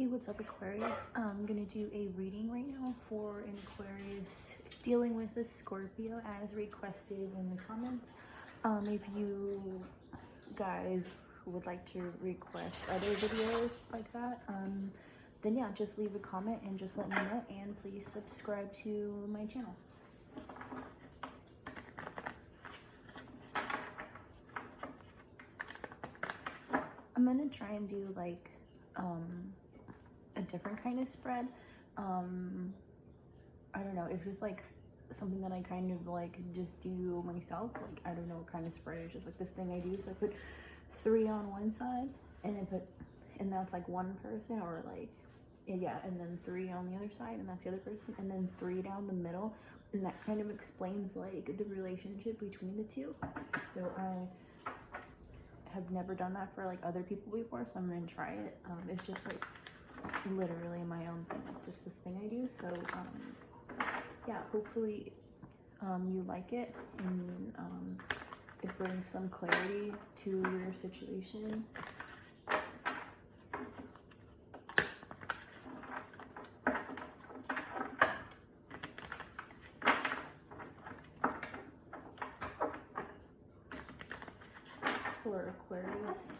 Hey, what's up, Aquarius? I'm gonna do a reading right now for an Aquarius dealing with a Scorpio as requested in the comments. If you guys would like to request other videos like that, then yeah, just leave a comment and just let me know, and please subscribe to my channel. I'm gonna try and do like a different kind of spread. I don't know, it's just like something that I kind of like just do myself. Like, I don't know what kind of spread. It's just like this thing I do. So I put 3 on one side and that's like one person, or like, yeah, and then 3 on the other side, and that's the other person, and then 3 down the middle, and that kind of explains like the relationship between the two. So I have never done that for like other people before, so I'm gonna try it. It's just like literally my own thing, like just this thing I do. So yeah, hopefully you like it, and it brings some clarity to your situation. This is for Aquarius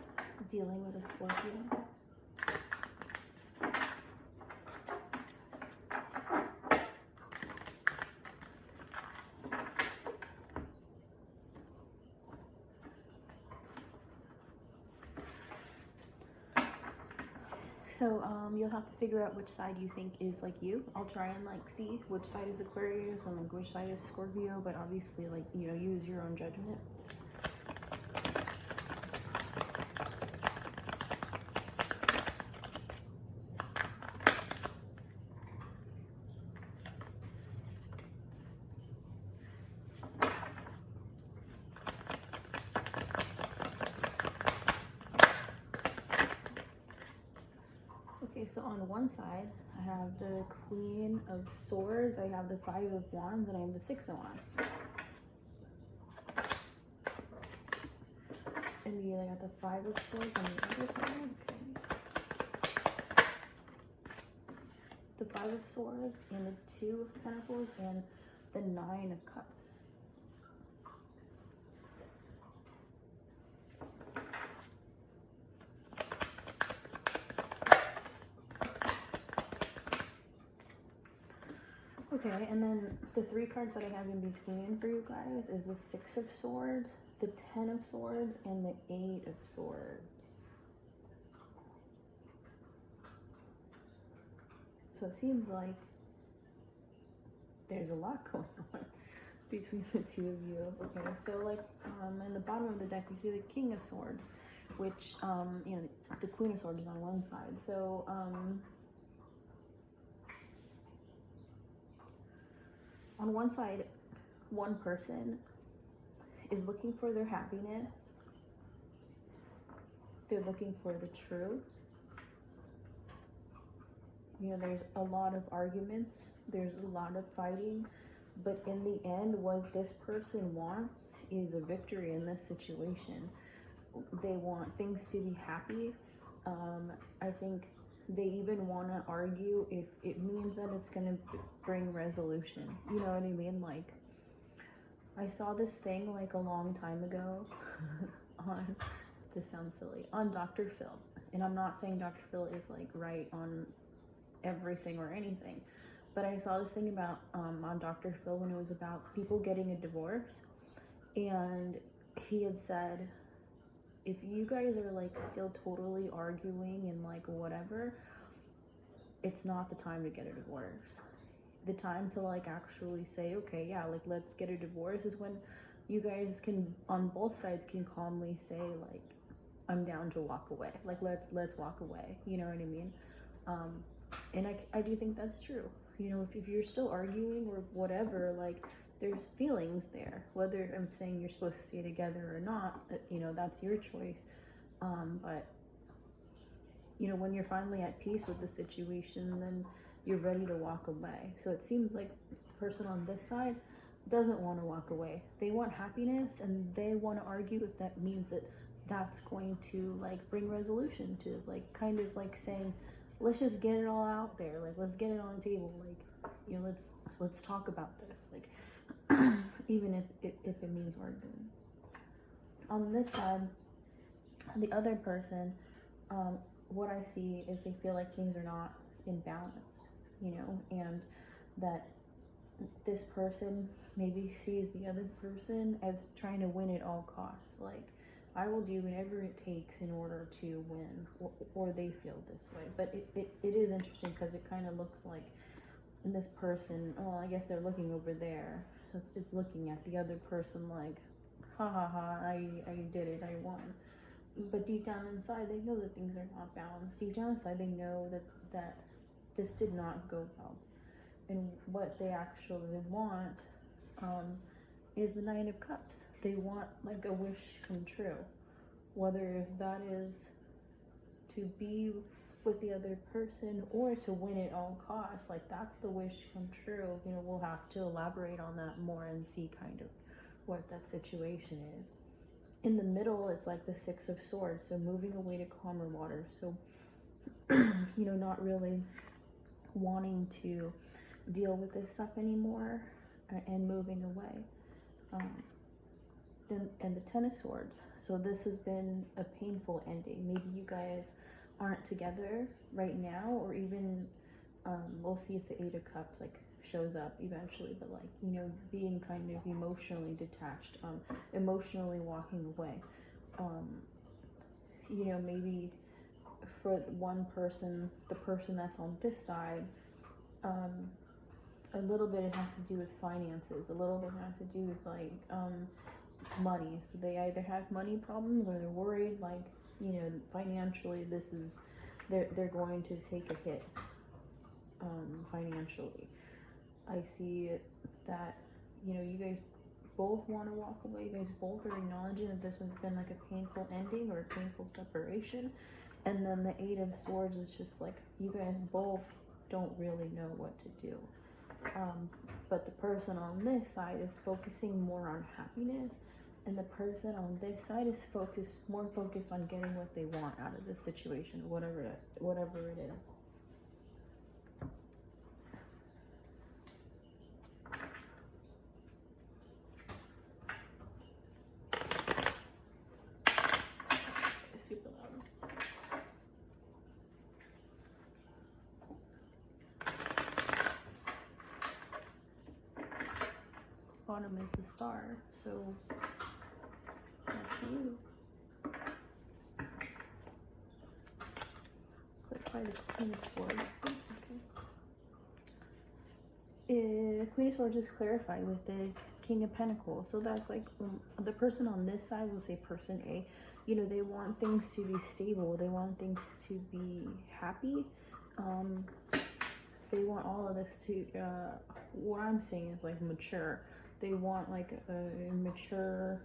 dealing with a Scorpio. So you'll have to figure out which side you think is like you. I'll try and like see which side is Aquarius and like which side is Scorpio, but obviously, like, you know, use your own judgment. Okay, so on one side, I have the Queen of Swords, I have the 5 of Wands, and I have the 6 of Wands. And I got the 5 of Swords on the other side. Okay. The 5 of Swords, and the 2 of Pentacles, and the 9 of Cups. Okay, and then the 3 cards that I have in between for you guys is the 6 of Swords, the 10 of Swords, and the 8 of Swords. So it seems like there's a lot going on between the two of you. Okay, so like in the bottom of the deck we see the King of Swords, which you know, the Queen of Swords is on one side. So on one side, one person is looking for their happiness. They're looking for the truth. You know, there's a lot of arguments. There's a lot of fighting. But in the end, what this person wants is a victory in this situation. They want things to be happy. I think they even want to argue if it means that it's going to bring resolution. You know what I mean? Like, I saw this thing like a long time ago on, this sounds silly, on Dr. Phil. And I'm not saying Dr. Phil is like right on everything or anything, but I saw this thing about on Dr. Phil when it was about people getting a divorce. And he had said, if you guys are like still totally arguing and like whatever, it's not the time to get a divorce. The time to like actually say, okay, yeah, like let's get a divorce is when you guys can, on both sides, can calmly say like, I'm down to walk away. Like let's walk away. You know what I mean? And I do think that's true. You know, if you're still arguing or whatever, like there's feelings there. Whether I'm saying you're supposed to stay together or not, you know, that's your choice. But, you know, when you're finally at peace with the situation, then you're ready to walk away. So it seems like the person on this side doesn't want to walk away. They want happiness, and they want to argue if that means that that's going to like bring resolution to, like, kind of like saying, let's just get it all out there. Like, let's get it on the table. Like, you know, let's talk about this. Like, even if it means arguing. On this side, the other person, what I see is they feel like things are not in balance, you know, and that this person maybe sees the other person as trying to win at all costs. Like, I will do whatever it takes in order to win, or they feel this way. But it is interesting because it kind of looks like this person, oh, I guess they're looking over there. So it's looking at the other person like, ha ha ha, I did it, I won. But deep down inside, they know that things are not balanced. Deep down inside, they know that this did not go well. And what they actually want is the Nine of Cups. They want like a wish come true. Whether if that is to be with the other person or to win at all costs, like that's the wish come true. You know, we'll have to elaborate on that more and see kind of what that situation is. In the middle, it's like the Six of Swords, so moving away to calmer waters. So, you know, not really wanting to deal with this stuff anymore and moving away. And the Ten of Swords. So this has been a painful ending. Maybe you guys aren't together right now, or even we'll see if the Eight of Cups like shows up eventually, but like, you know, being kind of emotionally detached, emotionally walking away. You know, maybe for one person, the person that's on this side, a little bit it has to do with finances, a little bit has to do with like money. So they either have money problems or they're worried like, you know, financially this is, they're going to take a hit financially. I see that, you know, you guys both want to walk away. You guys both are acknowledging that this has been like a painful ending or a painful separation. And then the Eight of Swords is just like, you guys both don't really know what to do. But the person on this side is focusing more on happiness, and the person on this side is more focused on getting what they want out of this situation, whatever it is. Super loud. Bottom is the Star, so that's you. Click by the Queen of Swords, please. Okay. Queen of Swords is clarified with the King of Pentacles, so that's like the person on this side will say person A. You know, they want things to be stable. They want things to be happy. They want all of this to. What I'm saying is like mature. They want like a mature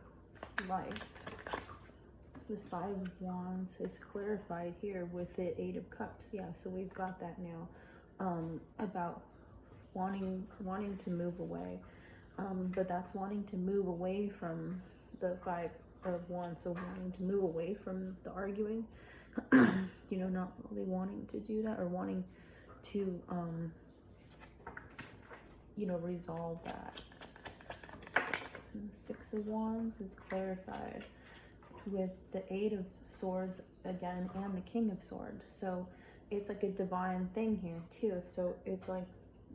life. The Five of Wands is clarified here with the Eight of Cups. Yeah, so we've got that now. About wanting to move away. But that's wanting to move away from the Five of Wands. So wanting to move away from the arguing. You know, not really wanting to do that, or wanting to you know, resolve that. And the Six of Wands is clarified with the Eight of Swords again and the King of Swords. So it's like a divine thing here too. So it's like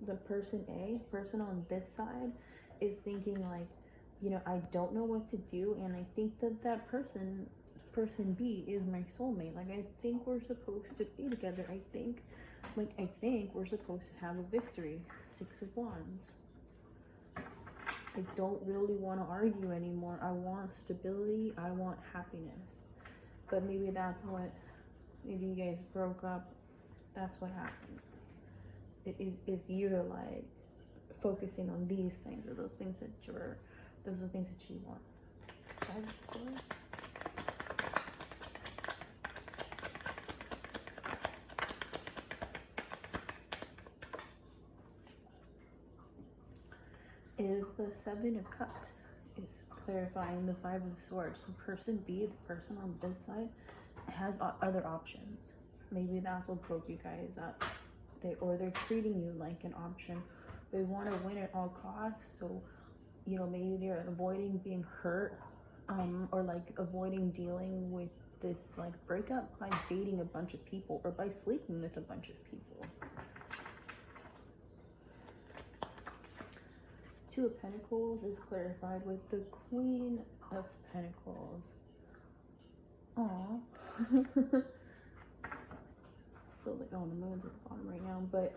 the person on this side is thinking like, you know, I don't know what to do, and I think that person B is my soulmate. Like, I think we're supposed to be together. I think we're supposed to have a victory. Six of Wands. I don't really want to argue anymore. I want stability. I want happiness. But maybe that's what, maybe you guys broke up. That's what happened. It is you're like focusing on these things, or those are things that you want. Five of Swords. Is the Seven of Cups, is clarifying the Five of Swords. So person B, the person on this side, has other options. Maybe that's what broke you guys up. They're treating you like an option. They want to win at all costs. So, you know, maybe they're avoiding being hurt, or like avoiding dealing with this like breakup by dating a bunch of people or by sleeping with a bunch of people. Two of Pentacles is clarified with the Queen of Pentacles. Aww. So like, oh, the moon's at the bottom right now, but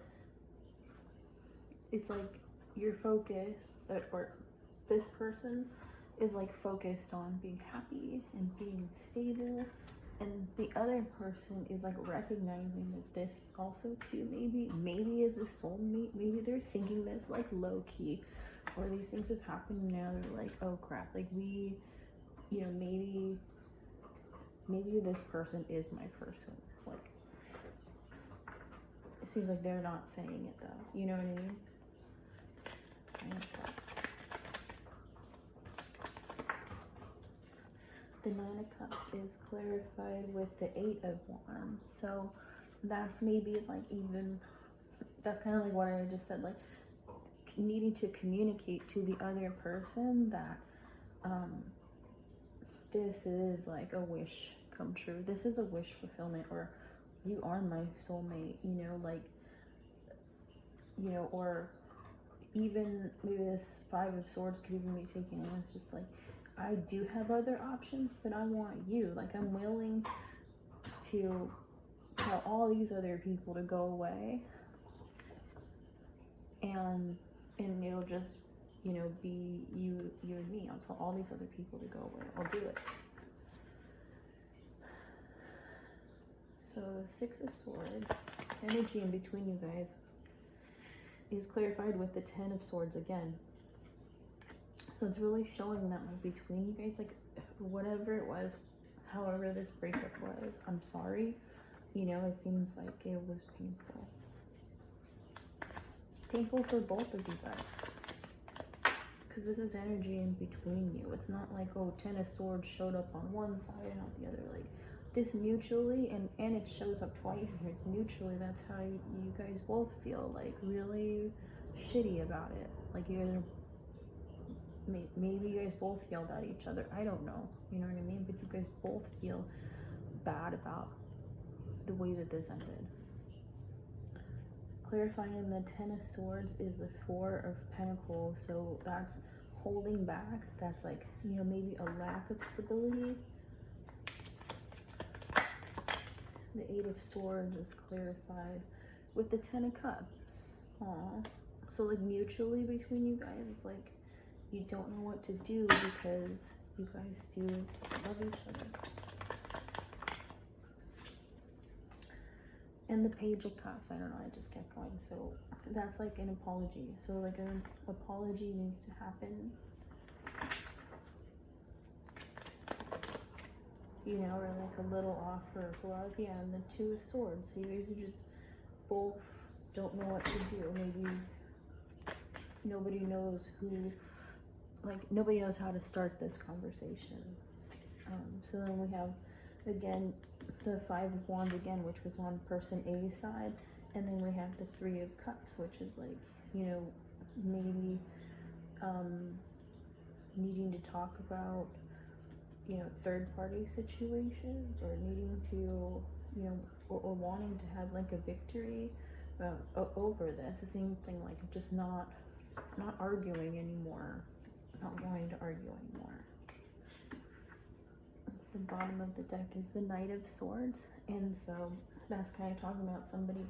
it's like your focus, or this person is like focused on being happy and being stable, and the other person is like recognizing that this also too maybe is a soulmate. Maybe they're thinking this like low key, or these things have happened now. They're like, oh crap, like we, you know, maybe this person is my person. Like, it seems like they're not saying it though. You know what I mean? The Nine of Cups is clarified with the Eight of Wands. So that's maybe like that's kind of like what I just said, like needing to communicate to the other person that this is like a wish come true. This is a wish fulfillment, or you are my soulmate, you know, like, you know, or even maybe this Five of Swords could even be taken as just like, I do have other options, but I want you. Like, I'm willing to tell all these other people to go away, and it'll just, you know, be you and me. I'll tell all these other people to go away. I'll do it. So the Six of Swords, energy in between you guys, is clarified with the Ten of Swords again. So it's really showing that like between you guys, like whatever it was, however this breakup was, I'm sorry. You know, it seems like it was painful. Painful for both of you guys. Because this is energy in between you. It's not like, oh, Ten of Swords showed up on one side and not the other. Like, this mutually, and it shows up twice here. Mutually, that's how you guys both feel, like really shitty about it. Like, you're maybe you guys both yelled at each other. I don't know. You know what I mean? But you guys both feel bad about the way that this ended. Clarifying the Ten of Swords is the Four of Pentacles. So that's holding back. That's like, you know, maybe a lack of stability. The Eight of Swords is clarified with the Ten of Cups. Aww. So like mutually between you guys, it's like you don't know what to do because you guys do love each other. And the Page of Cups, I don't know, I just kept going. So that's like an apology. So like an apology needs to happen. You know, or like a little offer of love. Yeah, and the Two of Swords. So you guys are just both don't know what to do. Maybe nobody knows who, like, nobody knows how to start this conversation. So then we have, again, the Five of Wands again, which was on person A's side. And then we have the Three of Cups, which is like, you know, maybe needing to talk about, you know, third-party situations, or needing to, you know, or wanting to have like a victory over this. The same thing, like just not arguing anymore, not wanting to argue anymore. The bottom of the deck is the Knight of Swords, and so that's kind of talking about somebody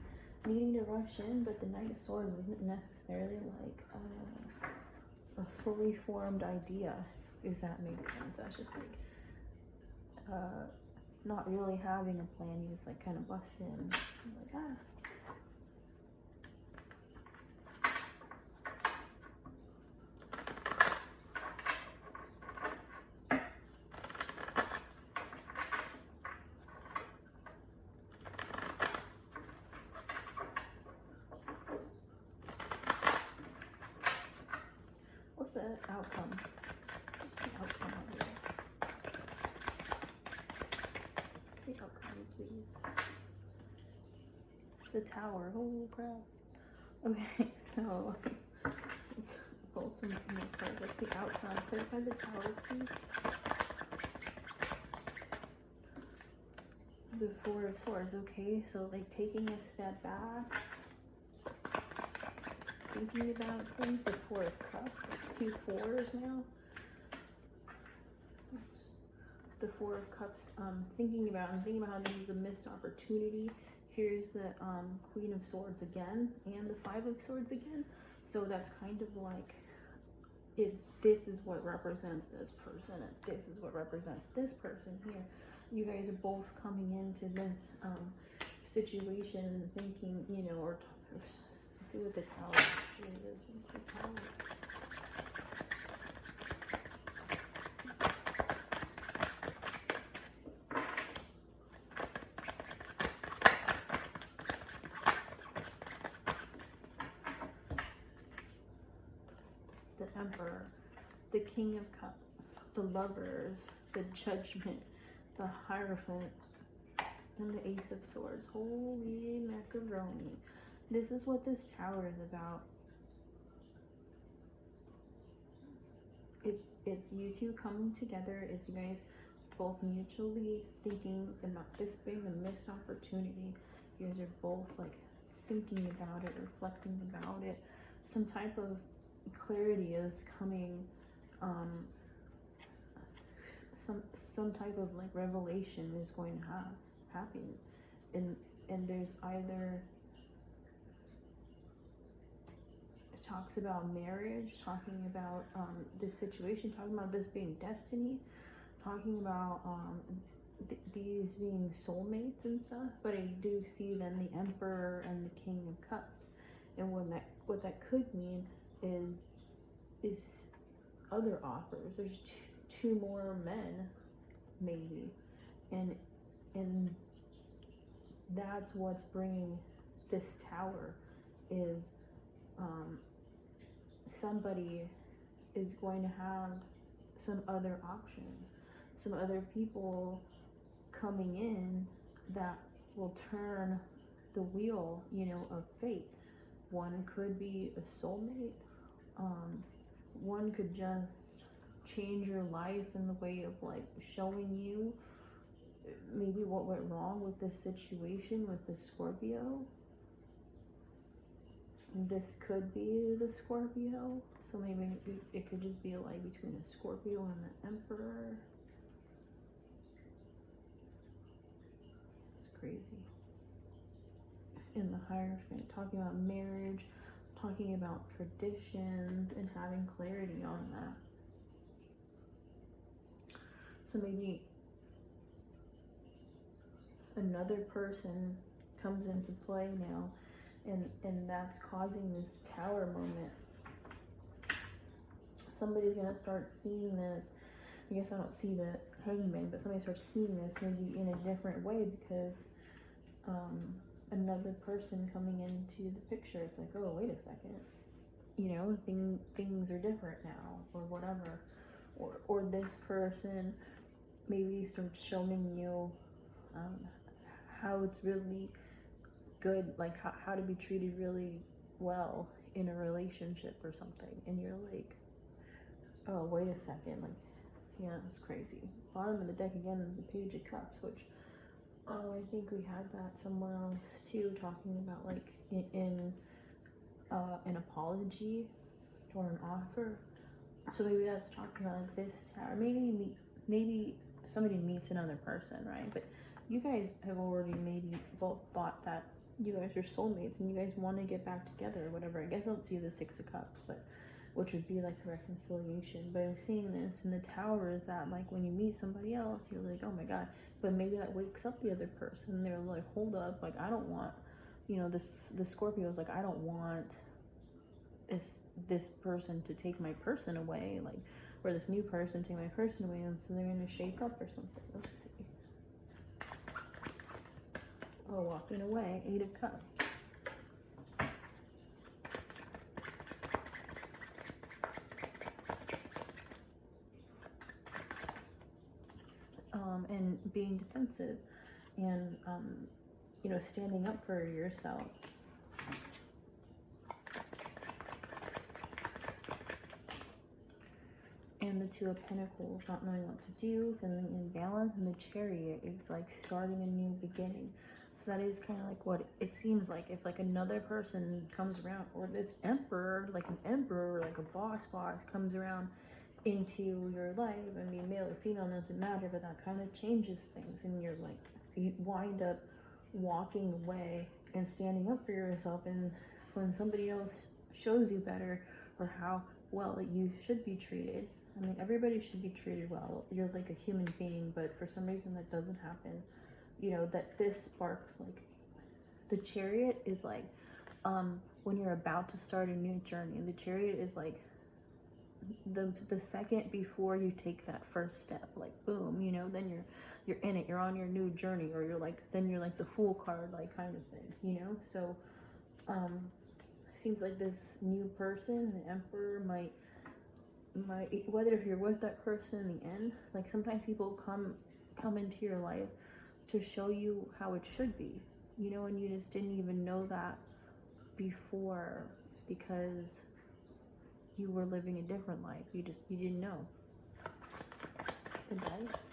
needing to rush in, but the Knight of Swords isn't necessarily like a fully formed idea, if that makes sense. That's just like not really having a plan. You just like kind of bust in, like, ah. What's the outcome? The outcome of this. The outcome, please. the Tower. Holy crap. Okay, so let's pull some more cards. Let's see outcome. Clarify the Tower, please. The Four of Swords. Okay, so like taking a step back, thinking about things. The Four of Cups. Like 2 4s now. The Four of Cups. Thinking about how this is a missed opportunity. Here's the Queen of Swords again, and the Five of Swords again. So that's kind of like, if this is what represents this person, and this is what represents this person here, you guys are both coming into this situation and thinking, you know, or let's see what the Tower actually is. What's the Tower? The Emperor, the King of Cups, the Lovers, the Judgment, the Hierophant, and the Ace of Swords. Holy macaroni. This is what this Tower is about. It's you two coming together. It's you guys both mutually thinking about this being a missed opportunity. You guys are both like thinking about it, reflecting about it. Some type of clarity is coming. Some type of like revelation is going to happen, and there's either, it talks about marriage, talking about this situation, talking about this being destiny, talking about these being soulmates and stuff. But I do see then the Emperor and the King of Cups, and what that could mean is other offers. There's two more men, maybe, and that's what's bringing this Tower is somebody is going to have some other options, some other people coming in that will turn the wheel, you know, of fate. One could be a soulmate. One could just change your life in the way of like showing you maybe what went wrong with this situation with the Scorpio. This could be the Scorpio, so maybe it could just be like between a Scorpio and the Emperor. It's crazy. In the Hierophant, talking about marriage, talking about traditions, and having clarity on that. So maybe another person comes into play now, and that's causing this Tower moment. Somebody's gonna start seeing this. I guess I don't see the Hangman, but somebody starts seeing this maybe in a different way because another person coming into the picture, it's like, oh, wait a second, you know, things are different now, or whatever, or this person maybe starts showing you how it's really good, like how to be treated really well in a relationship or something, and you're like, oh, wait a second, like, yeah, it's crazy. Bottom of the deck again is the Page of Cups, which I think we had that somewhere else too, talking about like in an apology or an offer. So maybe that's talking about like this Tower. Maybe somebody meets another person, right? But you guys have already maybe both thought that you guys are soulmates and you guys want to get back together or whatever. I guess I don't see the Six of Cups, but which would be like a reconciliation. But I'm seeing this in the Tower is that like when you meet somebody else, you're like, oh my God. But maybe that wakes up the other person. They're like, hold up, like I don't want, you know, the Scorpio's like, I don't want this person to take my person away, like, or this new person take my person away, and so they're gonna shake up or something. Let's see. Oh, walking away, 8 of Cups. And being defensive, and you know, standing up for yourself. And the Two of Pentacles, not knowing what to do, feeling imbalanced, and the Chariot is like starting a new beginning. So that is kind of like what it seems like. If like another person comes around, or this emperor, like an emperor, like a boss comes around into your life, I mean, male or female doesn't matter, but that kind of changes things, and you're like, you wind up walking away and standing up for yourself. And when somebody else shows you better, or how well you should be treated, I mean, everybody should be treated well. You're like a human being, but for some reason that doesn't happen. You know, that this sparks, like, the Chariot is like, when you're about to start a new journey. The Chariot is like the second before you take that first step, like boom, you know, then you're in it, you're on your new journey, or you're like, then you're like the Fool card, like, kind of thing, you know. So seems like this new person, the Emperor, might, whether if you're with that person in the end, like sometimes people come into your life to show you how it should be, you know, and you just didn't even know that before because you were living a different life. You didn't know. The dice.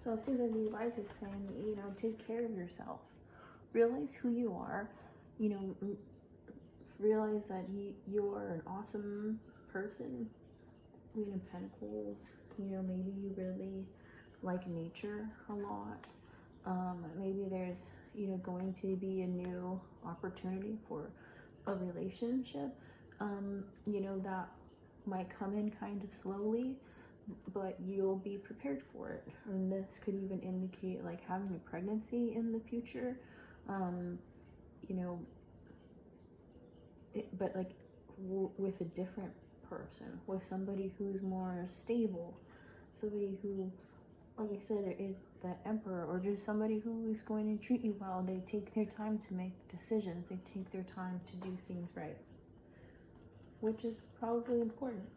So it seems like the advice is saying, you know, take care of yourself. Realize who you are. You know, realize that you're an awesome person. Queen of Pentacles. You know, maybe you really like nature a lot. Maybe there's, you know, going to be a new opportunity for a relationship. You know, that might come in kind of slowly, but you'll be prepared for it. And this could even indicate like having a pregnancy in the future. You know, but like with a different person, with somebody who's more stable, somebody who, like I said, is that Emperor, or just somebody who is going to treat you well. They take their time to make decisions. They take their time to do things right, which is probably important.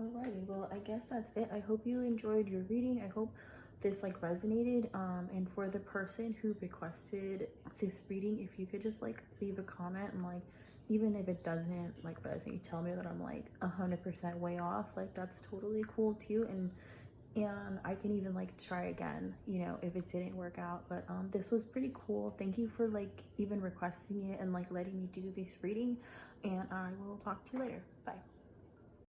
Alrighty, well, I guess that's it. I hope you enjoyed your reading. I hope this like resonated. And for the person who requested this reading, if you could just like leave a comment, and like, even if it doesn't like resonate, tell me that I'm like 100% way off. Like, that's totally cool too. And I can even like try again, you know, if it didn't work out. But this was pretty cool. Thank you for like even requesting it and like letting me do this reading. And I will talk to you later. Bye.